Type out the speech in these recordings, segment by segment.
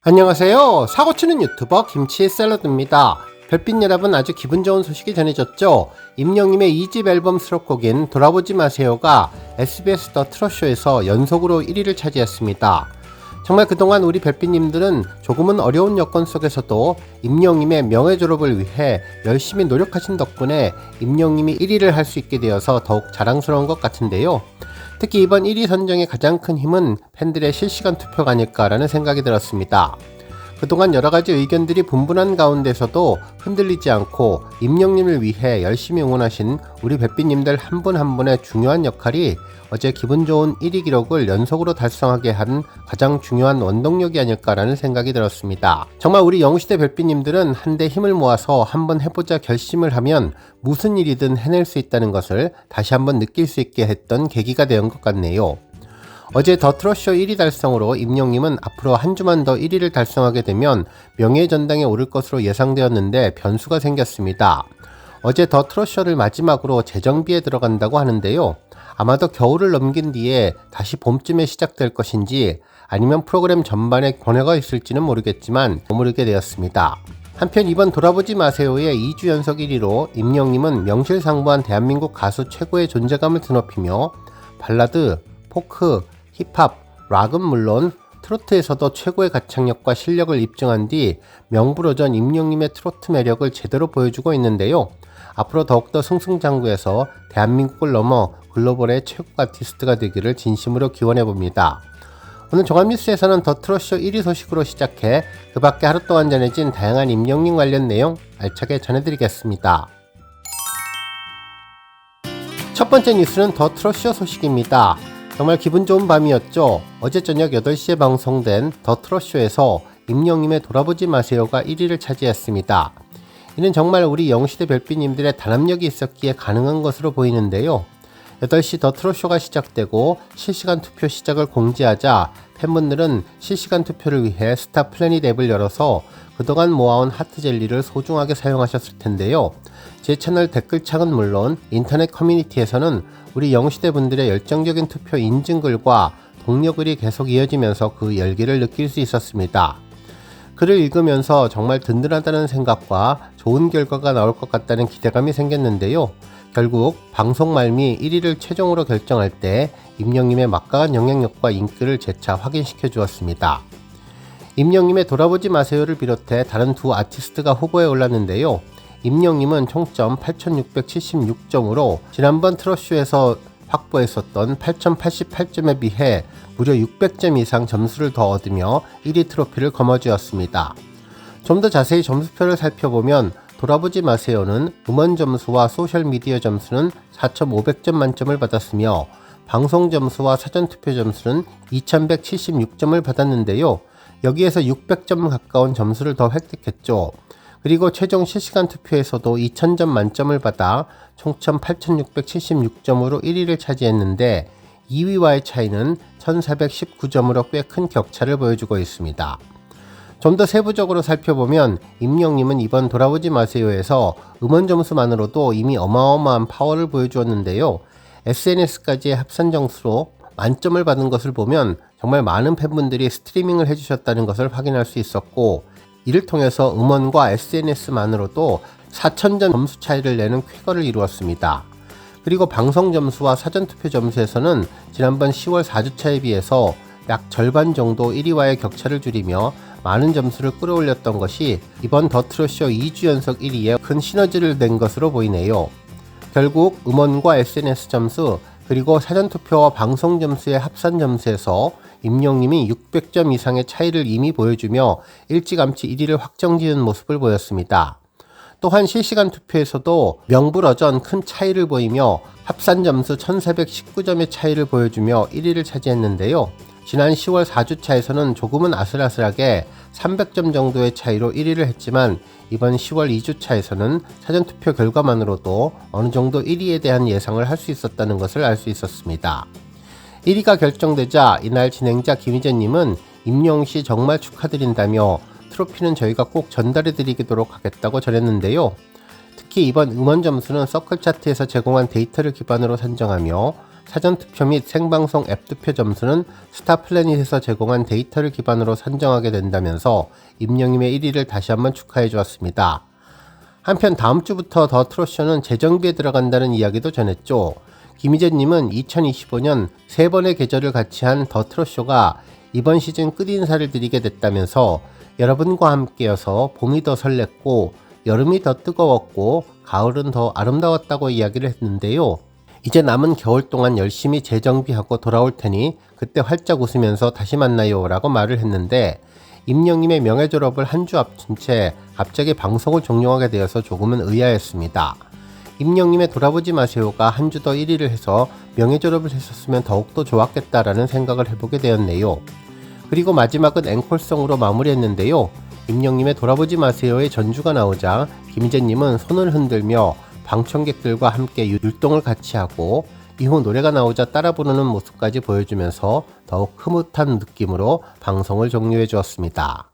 안녕하세요. 사고치는 유튜버 김치 샐러드입니다. 별빛 여러분, 아주 기분 좋은 소식이 전해졌죠. 임영님의 2집 앨범 수록곡인 돌아보지 마세요가 SBS 더 트롯쇼에서 연속으로 1위를 차지했습니다. 정말 그동안 우리 별빛님들은 조금은 어려운 여건 속에서도 임영님의 명예 졸업을 위해 열심히 노력하신 덕분에 임영님이 1위를 할 수 있게 되어서 더욱 자랑스러운 것 같은데요. 특히 이번 1위 선정의 가장 큰 힘은 팬들의 실시간 투표가 아닐까라는 생각이 들었습니다. 그동안 여러가지 의견들이 분분한 가운데서도 흔들리지 않고 임영님을 위해 열심히 응원하신 우리 별빛님들 한 분 한 분의 중요한 역할이 어제 기분 좋은 1위 기록을 연속으로 달성하게 한 가장 중요한 원동력이 아닐까라는 생각이 들었습니다. 정말 우리 영웅시대 별빛님들은 한데 힘을 모아서 한번 해보자 결심을 하면 무슨 일이든 해낼 수 있다는 것을 다시 한번 느낄 수 있게 했던 계기가 된 것 같네요. 어제 더 트롯쇼 1위 달성으로 임영님은 앞으로 한 주만 더 1위를 달성하게 되면 명예의 전당에 오를 것으로 예상되었는데 변수가 생겼습니다. 어제 더 트롯쇼를 마지막으로 재정비에 들어간다고 하는데요. 아마도 겨울을 넘긴 뒤에 다시 봄쯤에 시작될 것인지 아니면 프로그램 전반에 변화가 있을지는 모르겠지만 머무르게 되었습니다. 한편 이번 돌아보지 마세요의 2주 연속 1위로 임영님은 명실상부한 대한민국 가수 최고의 존재감을 드높이며 발라드, 포크, 힙합, 락은 물론 트로트에서도 최고의 가창력과 실력을 입증한 뒤 명불허전 임영님의 트로트 매력을 제대로 보여주고 있는데요. 앞으로 더욱더 승승장구해서 대한민국을 넘어 글로벌의 최고 아티스트가 되기를 진심으로 기원해봅니다. 오늘 종합뉴스에서는 더 트롯쇼 1위 소식으로 시작해 그 밖에 하루 동안 전해진 다양한 임영님 관련 내용 알차게 전해드리겠습니다. 첫 번째 뉴스는 더 트롯쇼 소식입니다. 정말 기분 좋은 밤이었죠. 어제 저녁 8시에 방송된 더 트롯쇼에서 임영님의 돌아보지 마세요가 1위를 차지했습니다. 이는 정말 우리 영웅시대 별빛님들의 단합력이 있었기에 가능한 것으로 보이는데요. 8시 더 트롯쇼가 시작되고 실시간 투표 시작을 공지하자 팬분들은 실시간 투표를 위해 스타 플래닛 앱을 열어서 그동안 모아온 하트젤리를 소중하게 사용하셨을 텐데요. 제 채널 댓글창은 물론 인터넷 커뮤니티에서는 우리 영웅시대 분들의 열정적인 투표 인증글과 동료글이 계속 이어지면서 그 열기를 느낄 수 있었습니다. 글을 읽으면서 정말 든든하다는 생각과 좋은 결과가 나올 것 같다는 기대감이 생겼는데요. 결국 방송 말미 1위를 최종으로 결정할 때 임영님의 막강한 영향력과 인기를 재차 확인시켜 주었습니다. 임영님의 돌아보지 마세요를 비롯해 다른 두 아티스트가 후보에 올랐는데요. 임영님은 총점 8676점으로 지난번 트롯쇼에서 확보했었던 8088점에 비해 무려 600점 이상 점수를 더 얻으며 1위 트로피를 거머쥐었습니다. 좀 더 자세히 점수표를 살펴보면 돌아보지 마세요는 음원 점수와 소셜미디어 점수는 4500점 만점을 받았으며 방송 점수와 사전투표 점수는 2176점을 받았는데요. 여기에서 600점 가까운 점수를 더 획득했죠. 그리고 최종 실시간 투표에서도 2000점 만점을 받아 총점 8676점으로 1위를 차지했는데 2위와의 차이는 1419점으로 꽤 큰 격차를 보여주고 있습니다. 좀 더 세부적으로 살펴보면 임영님은 이번 돌아보지 마세요에서 음원 점수만으로도 이미 어마어마한 파워를 보여주었는데요. SNS까지의 합산 점수로 만점을 받은 것을 보면 정말 많은 팬분들이 스트리밍을 해주셨다는 것을 확인할 수 있었고, 이를 통해서 음원과 SNS만으로도 4000점 점수 차이를 내는 쾌거를 이루었습니다. 그리고 방송 점수와 사전투표 점수에서는 지난번 10월 4주차에 비해서 약 절반 정도 1위와의 격차를 줄이며 많은 점수를 끌어올렸던 것이 이번 더 트롯쇼 2주 연속 1위에 큰 시너지를 낸 것으로 보이네요. 결국 음원과 SNS 점수 그리고 사전투표와 방송 점수의 합산 점수에서 임영님이 600점 이상의 차이를 이미 보여주며 일찌감치 1위를 확정지은 모습을 보였습니다. 또한 실시간 투표에서도 명불허전 큰 차이를 보이며 합산 점수 1419점의 차이를 보여주며 1위를 차지했는데요. 지난 10월 4주차에서는 조금은 아슬아슬하게 300점 정도의 차이로 1위를 했지만 이번 10월 2주차에서는 사전투표 결과만으로도 어느 정도 1위에 대한 예상을 할 수 있었다는 것을 알 수 있었습니다. 1위가 결정되자 이날 진행자 김희재님은 임영씨 정말 축하드린다며 트로피는 저희가 꼭 전달해 드리도록 하겠다고 전했는데요. 특히 이번 음원 점수는 서클 차트에서 제공한 데이터를 기반으로 산정하며 사전투표 및 생방송 앱 투표 점수는 스타플래닛에서 제공한 데이터를 기반으로 산정하게 된다면서 임영임의 1위를 다시 한번 축하해 주었습니다. 한편 다음 주부터 더 트롯쇼는 재정비에 들어간다는 이야기도 전했죠. 김희재님은 2025년 3번의 계절을 같이 한 더 트롯쇼가 이번 시즌 끝인사를 드리게 됐다면서 여러분과 함께여서 봄이 더 설렜고 여름이 더 뜨거웠고 가을은 더 아름다웠다고 이야기를 했는데요. 이제 남은 겨울 동안 열심히 재정비하고 돌아올 테니 그때 활짝 웃으면서 다시 만나요 라고 말을 했는데 임영임의 명예 졸업을 한 주 앞둔 채 갑자기 방송을 종료하게 되어서 조금은 의아했습니다. 임영임의 돌아보지 마세요가 한 주 더 1위를 해서 명예 졸업을 했었으면 더욱더 좋았겠다라는 생각을 해보게 되었네요. 그리고 마지막은 앵콜송으로 마무리했는데요. 임영임의 돌아보지 마세요의 전주가 나오자 김희재님은 손을 흔들며 방청객들과 함께 율동을 같이 하고 이후 노래가 나오자 따라 부르는 모습까지 보여주면서 더욱 흐뭇한 느낌으로 방송을 종료해 주었습니다.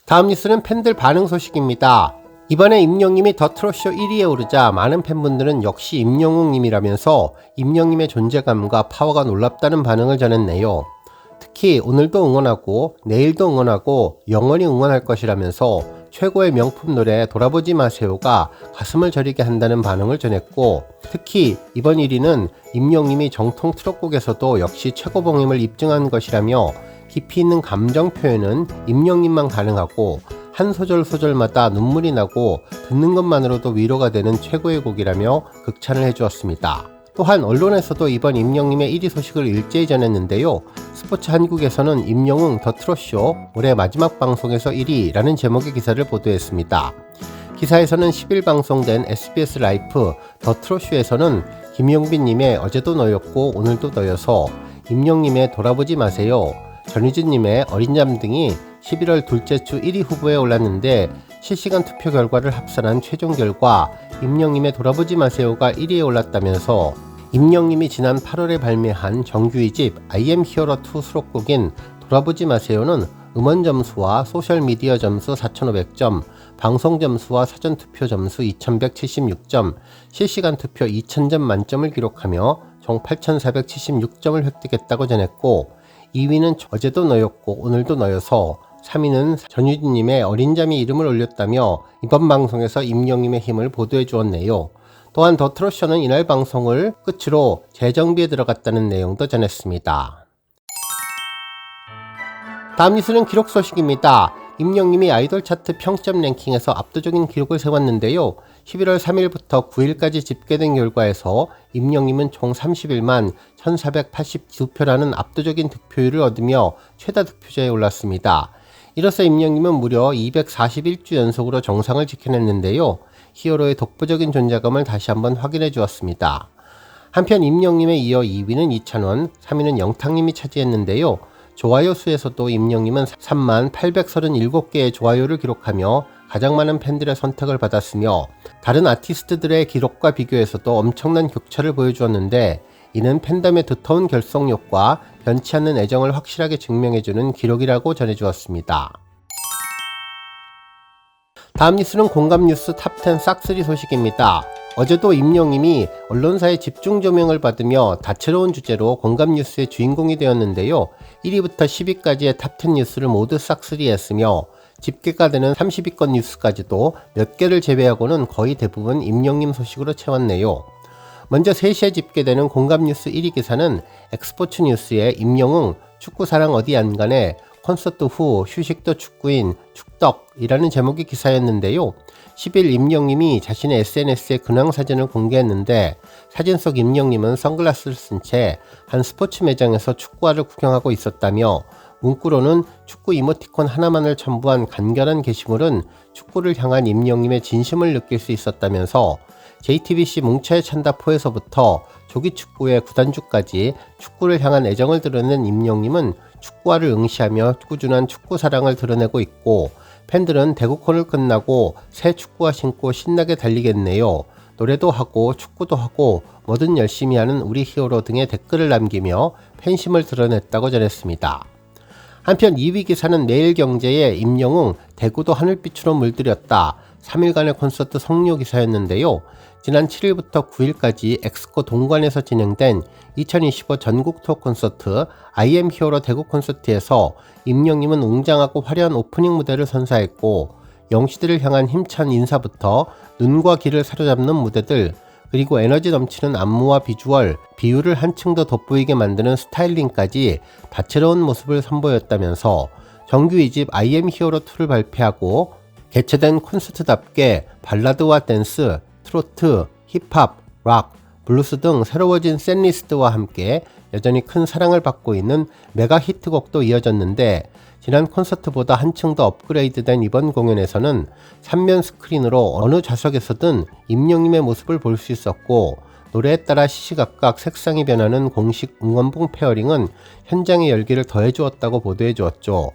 다음 뉴스는 팬들 반응 소식입니다. 이번에 임영임이 더 트롯쇼 1위에 오르자 많은 팬분들은 역시 임영웅님이라면서 임영임의 존재감과 파워가 놀랍다는 반응을 전했네요. 특히 오늘도 응원하고 내일도 응원하고 영원히 응원할 것이라면서 최고의 명품 노래 돌아보지 마세요가 가슴을 저리게 한다는 반응을 전했고 특히 이번 1위는 임영임이 정통 트롯곡에서도 역시 최고봉임을 입증한 것이라며 깊이 있는 감정 표현은 임영임만 가능하고 한 소절마다 눈물이 나고 듣는 것만으로도 위로가 되는 최고의 곡이라며 극찬을 해주었습니다. 또한 언론에서도 이번 임영임의 1위 소식을 일제히 전했는데요. 스포츠 한국에서는 임영웅 더 트롯쇼 올해 마지막 방송에서 1위라는 제목의 기사를 보도했습니다. 기사에서는 10일 방송된 SBS 라이프 더 트롯쇼에서는 김용빈님의 어제도 너였고 오늘도 너여서, 임영님의 돌아보지 마세요, 전유진님의 어린 잠 등이 11월 둘째 주 1위 후보에 올랐는데 실시간 투표 결과를 합산한 최종 결과 임영님의 돌아보지 마세요가 1위에 올랐다면서 임영님이 지난 8월에 발매한 정규 2집 I am hero 2 수록곡인 돌아보지 마세요는 음원 점수와 소셜미디어 점수 4,500점, 방송 점수와 사전투표 점수 2,176점, 실시간 투표 2,000점 만점을 기록하며 총 8,476점을 획득했다고 전했고 2위는 어제도 너였고 오늘도 너여서, 3위는 전유진님의 어린 잠이 이름을 올렸다며 이번 방송에서 임영님의 힘을 보도해 주었네요. 또한 더 트롯쇼는 이날 방송을 끝으로 재정비에 들어갔다는 내용도 전했습니다. 다음 뉴스는 기록 소식입니다. 임영님이 아이돌 차트 평점 랭킹에서 압도적인 기록을 세웠는데요. 11월 3일부터 9일까지 집계된 결과에서 임영님은 총 31만 1482표라는 압도적인 득표율을 얻으며 최다 득표자에 올랐습니다. 이로써 임영님은 무려 241주 연속으로 정상을 지켜냈는데요. 히어로의 독보적인 존재감을 다시 한번 확인해 주었습니다. 한편 임영님에 이어 2위는 이찬원, 3위는 영탁님이 차지했는데요. 좋아요 수에서도 임영님은 3만 837개의 좋아요를 기록하며 가장 많은 팬들의 선택을 받았으며 다른 아티스트들의 기록과 비교해서도 엄청난 격차를 보여주었는데 이는 팬덤의 두터운 결속력과 변치 않는 애정을 확실하게 증명해주는 기록이라고 전해주었습니다. 다음 뉴스는 공감뉴스 탑10 싹쓸이 소식입니다. 어제도 임영님이 언론사의 집중 조명을 받으며 다채로운 주제로 공감뉴스의 주인공이 되었는데요. 1위부터 10위까지의 탑10 뉴스를 모두 싹쓸이했으며 집계가 되는 30위권 뉴스까지도 몇 개를 제외하고는 거의 대부분 임영님 소식으로 채웠네요. 먼저 3시에 집계되는 공감뉴스 1위 기사는 엑스포츠 뉴스의 임영웅 축구사랑 어디 안 가네, 콘서트 후 휴식도 축구인 축덕이라는 제목의 기사였는데요. 10일 임영님이 자신의 SNS에 근황 사진을 공개했는데 사진 속 임영님은 선글라스를 쓴 채 한 스포츠 매장에서 축구화를 구경하고 있었다며 문구로는 축구 이모티콘 하나만을 첨부한 간결한 게시물은 축구를 향한 임영님의 진심을 느낄 수 있었다면서 JTBC 뭉쳐의 찬다 포에서부터 조기축구의 구단주까지 축구를 향한 애정을 드러낸 임영님은 축구화를 응시하며 꾸준한 축구 사랑을 드러내고 있고 팬들은 대구콘을 끝나고 새 축구화 신고 신나게 달리겠네요. 노래도 하고 축구도 하고 뭐든 열심히 하는 우리 히어로 등의 댓글을 남기며 팬심을 드러냈다고 전했습니다. 한편 2위 기사는 매일경제의 임영웅 대구도 하늘빛으로 물들였다, 3일간의 콘서트 성료 기사였는데요. 지난 7일부터 9일까지 엑스코 동관에서 진행된 2025 전국 투어 콘서트 I am 히어로 대구 콘서트에서 임영님은 웅장하고 화려한 오프닝 무대를 선사했고, 영시대를 향한 힘찬 인사부터 눈과 귀를 사로잡는 무대들, 그리고 에너지 넘치는 안무와 비주얼, 비율을 한층 더 돋보이게 만드는 스타일링까지 다채로운 모습을 선보였다면서 정규 2집 I am 히어로 2를 발표하고, 개최된 콘서트답게 발라드와 댄스, 트로트, 힙합, 락, 블루스 등 새로워진 셋리스트와 함께 여전히 큰 사랑을 받고 있는 메가 히트곡도 이어졌는데, 지난 콘서트보다 한층 더 업그레이드된 이번 공연에서는 3면 스크린으로 어느 좌석에서든 임영님의 모습을 볼 수 있었고, 노래에 따라 시시각각 색상이 변하는 공식 응원봉 페어링은 현장의 열기를 더해주었다고 보도해주었죠.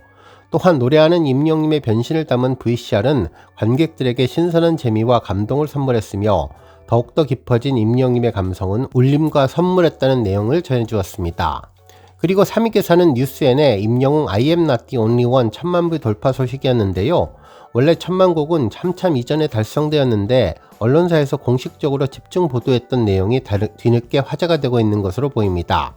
또한 노래하는 임영님의 변신을 담은 VCR은 관객들에게 신선한 재미와 감동을 선물했으며, 더욱더 깊어진 임영님의 감성은 울림과 선물했다는 내용을 전해주었습니다. 그리고 3위 기사는 뉴스엔의 임영웅 I am not the only one 1000만뷰 돌파 소식이었는데요. 원래 1000만 곡은 참참 이전에 달성되었는데 언론사에서 공식적으로 집중 보도했던 내용이 뒤늦게 화제가 되고 있는 것으로 보입니다.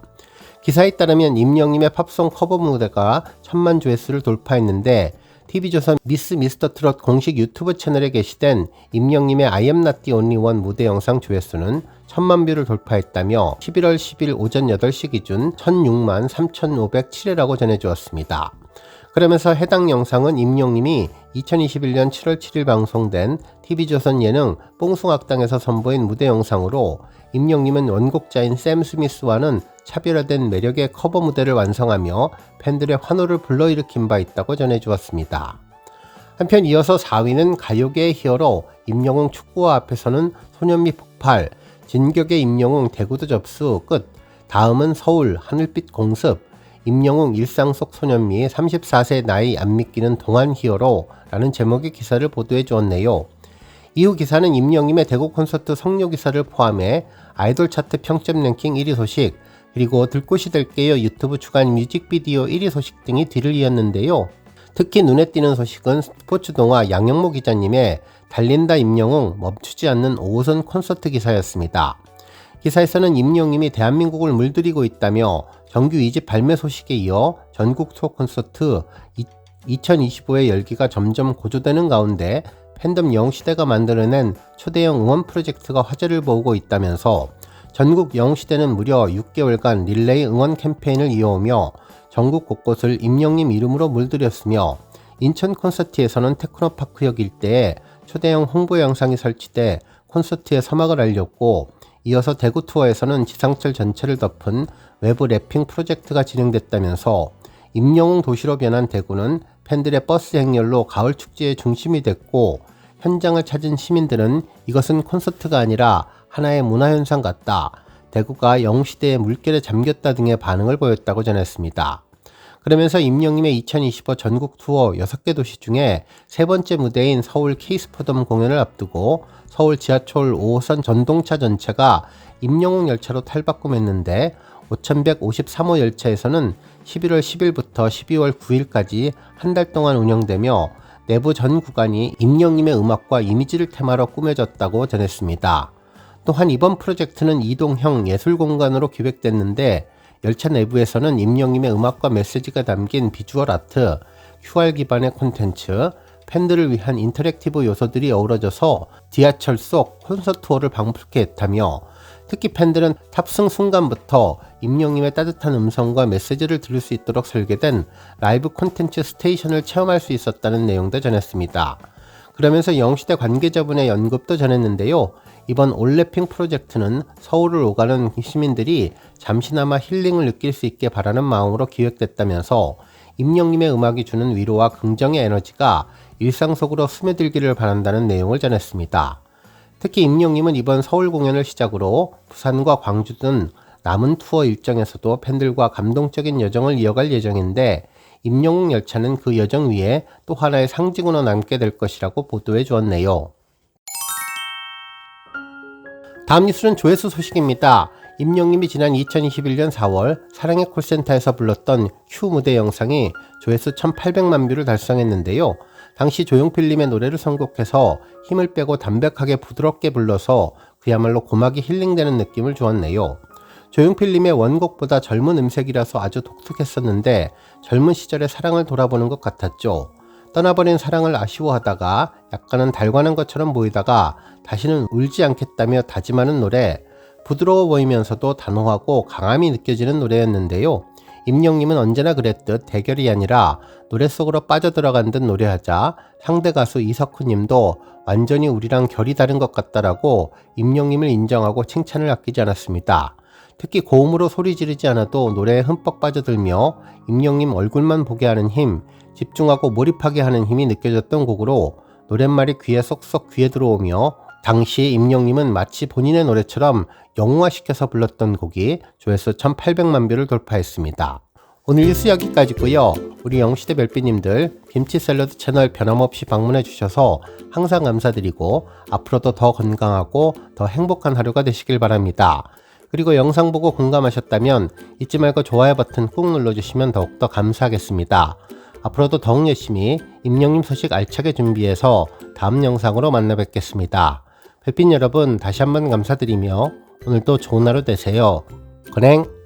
기사에 따르면 임영님의 팝송 커버 무대가 1000만 조회수를 돌파했는데, TV조선 미스 미스터 트롯 공식 유튜브 채널에 게시된 임영님의 I am not the only one 무대 영상 조회수는 1000만 뷰를 돌파했다며 11월 10일 오전 8시 기준 1006만 3507회라고 전해주었습니다. 그러면서 해당 영상은 임영님이 2021년 7월 7일 방송된 TV조선 예능 뽕숭악당에서 선보인 무대 영상으로, 임영님은 원곡자인 샘 스미스와는 차별화된 매력의 커버 무대를 완성하며 팬들의 환호를 불러일으킨 바 있다고 전해주었습니다. 한편 이어서 4위는 가요계의 히어로 임영웅 축구화 앞에서는 소년미 폭발, 진격의 임영웅 대구도 접수 끝, 다음은 서울 하늘빛 공습, 임영웅 일상 속 소년미 34세 나이 안 믿기는 동안 히어로 라는 제목의 기사를 보도해 주었네요. 이후 기사는 임영님의 대구 콘서트 성료 기사를 포함해 아이돌 차트 평점 랭킹 1위 소식, 그리고 들꽃이 될게요 유튜브 주간 뮤직비디오 1위 소식 등이 뒤를 이었는데요. 특히 눈에 띄는 소식은 스포츠 동화 양영모 기자님의 달린다 임영웅 멈추지 않는 5호선 콘서트 기사였습니다. 기사에서는 임영웅이 대한민국을 물들이고 있다며 정규 2집 발매 소식에 이어 전국 투어 콘서트 2025의 열기가 점점 고조되는 가운데 팬덤 영시대가 만들어낸 초대형 응원 프로젝트가 화제를 모으고 있다면서, 전국 영시대는 무려 6개월간 릴레이 응원 캠페인을 이어오며 전국 곳곳을 임영님 이름으로 물들였으며, 인천 콘서트에서는 테크노파크역 일대에 초대형 홍보 영상이 설치돼 콘서트의 서막을 알렸고, 이어서 대구 투어에서는 지상철 전체를 덮은 외부 랩핑 프로젝트가 진행됐다면서, 임영웅 도시로 변한 대구는 팬들의 버스 행렬로 가을 축제의 중심이 됐고, 현장을 찾은 시민들은 이것은 콘서트가 아니라 하나의 문화현상 같다, 대구가 영시대의 물결에 잠겼다 등의 반응을 보였다고 전했습니다. 그러면서 임영님의 2025 전국 투어 6개 도시 중에 세 번째 무대인 서울 K스포덤 공연을 앞두고 서울 지하철 5호선 전동차 전체가 임영웅 열차로 탈바꿈했는데, 5153호 열차에서는 11월 10일부터 12월 9일까지 한 달 동안 운영되며 내부 전 구간이 임영님의 음악과 이미지를 테마로 꾸며졌다고 전했습니다. 또한 이번 프로젝트는 이동형 예술공간으로 기획됐는데, 열차 내부에서는 임영님의 음악과 메시지가 담긴 비주얼 아트, QR 기반의 콘텐츠, 팬들을 위한 인터랙티브 요소들이 어우러져서 지하철 속 콘서트 투어를 방불케 했다며, 특히 팬들은 탑승 순간부터 임영님의 따뜻한 음성과 메시지를 들을 수 있도록 설계된 라이브 콘텐츠 스테이션을 체험할 수 있었다는 내용도 전했습니다. 그러면서 영시대 관계자분의 언급도 전했는데요. 이번 올랩핑 프로젝트는 서울을 오가는 시민들이 잠시나마 힐링을 느낄 수 있게 바라는 마음으로 기획됐다면서, 임영님의 음악이 주는 위로와 긍정의 에너지가 일상 속으로 스며들기를 바란다는 내용을 전했습니다. 특히 임영님은 이번 서울 공연을 시작으로 부산과 광주 등 남은 투어 일정에서도 팬들과 감동적인 여정을 이어갈 예정인데, 임영웅 열차는 그 여정 위에 또 하나의 상징으로 남게 될 것이라고 보도해 주었네요. 다음 뉴스는 조회수 소식입니다. 임영님이 지난 2021년 4월 사랑의 콜센터에서 불렀던 큐 무대 영상이 조회수 1800만 뷰를 달성했는데요. 당시 조용필님의 노래를 선곡해서 힘을 빼고 담백하게 부드럽게 불러서 그야말로 고막이 힐링되는 느낌을 주었네요. 조용필님의 원곡보다 젊은 음색이라서 아주 독특했었는데 젊은 시절의 사랑을 돌아보는 것 같았죠. 떠나버린 사랑을 아쉬워하다가 약간은 달관한 것처럼 보이다가 다시는 울지 않겠다며 다짐하는 노래, 부드러워 보이면서도 단호하고 강함이 느껴지는 노래였는데요. 임영님은 언제나 그랬듯 대결이 아니라 노래 속으로 빠져들어간 듯 노래하자 상대 가수 이석훈님도 완전히 우리랑 결이 다른 것 같다라고 임영님을 인정하고 칭찬을 아끼지 않았습니다. 특히 고음으로 소리 지르지 않아도 노래에 흠뻑 빠져들며 임영님 얼굴만 보게 하는 힘, 집중하고 몰입하게 하는 힘이 느껴졌던 곡으로 노랫말이 귀에 쏙쏙 귀에 들어오며 당시 임영님은 마치 본인의 노래처럼 영웅화시켜서 불렀던 곡이 조회수 1800만 뷰를 돌파했습니다. 오늘 뉴스 여기까지고요. 우리 영시대 별빛님들 김치 샐러드 채널 변함없이 방문해 주셔서 항상 감사드리고 앞으로도 더 건강하고 더 행복한 하루가 되시길 바랍니다. 그리고 영상 보고 공감하셨다면 잊지 말고 좋아요 버튼 꾹 눌러주시면 더욱더 감사하겠습니다. 앞으로도 더욱 열심히 임영님 소식 알차게 준비해서 다음 영상으로 만나 뵙겠습니다. 별빛 여러분 다시 한번 감사드리며 오늘도 좋은 하루 되세요. 건행!